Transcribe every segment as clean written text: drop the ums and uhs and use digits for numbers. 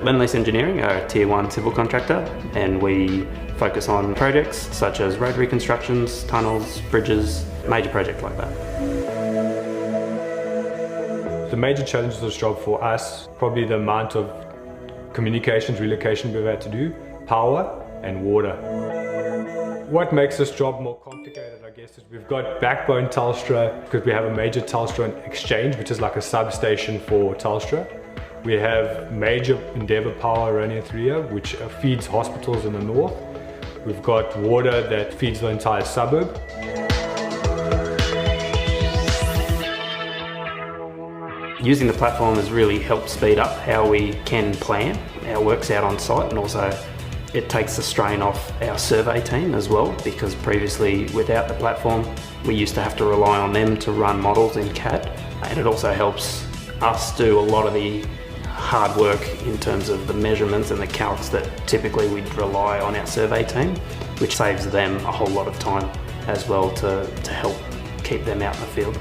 Lendlease Engineering are a Tier 1 civil contractor, and we focus on projects such as road reconstructions, tunnels, bridges, major projects like that. The major challenge of this job for us, probably the amount of communications relocation we've had to do, power and water. What makes this job more complicated, I guess, is we've got backbone Telstra because we have a major Telstra exchange, which is like a substation for Telstra. We have major Endeavour power running through here, which feeds hospitals in the north. We've got water that feeds the entire suburb. Using the platform has really helped speed up how we can plan our works out on site, and also it takes the strain off our survey team as well, because previously without the platform we used to have to rely on them to run models in CAD, and it also helps us do a lot of the hard work in terms of the measurements and the calcs that typically we'd rely on our survey team, which saves them a whole lot of time as well to help keep them out in the field.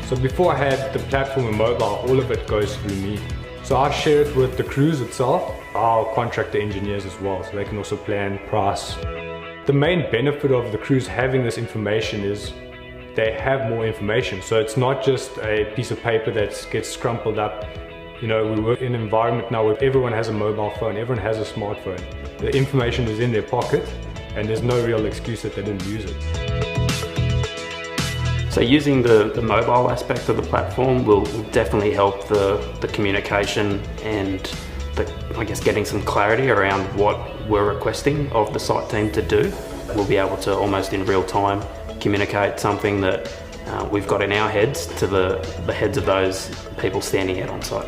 So before I had the platform and mobile, all of it goes through me. So I share it with the crews itself, our contractor engineers as well, so they can also plan price. The main benefit of the crews having this information is they have more information. So it's not just a piece of paper that gets crumpled up. You know, we work in an environment now where everyone has a mobile phone, everyone has a smartphone. The information is in their pocket and there's no real excuse that they didn't use it. So using the mobile aspect of the platform will definitely help the communication and I guess getting some clarity around what we're requesting of the site team to do. We'll be able to almost in real time communicate something that we've got in our heads to the heads of those people standing out on site.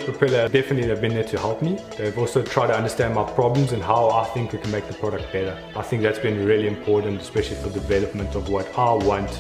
Propeller definitely have been there to help me. They've also tried to understand my problems and how I think we can make the product better. I think that's been really important, especially for the development of what I want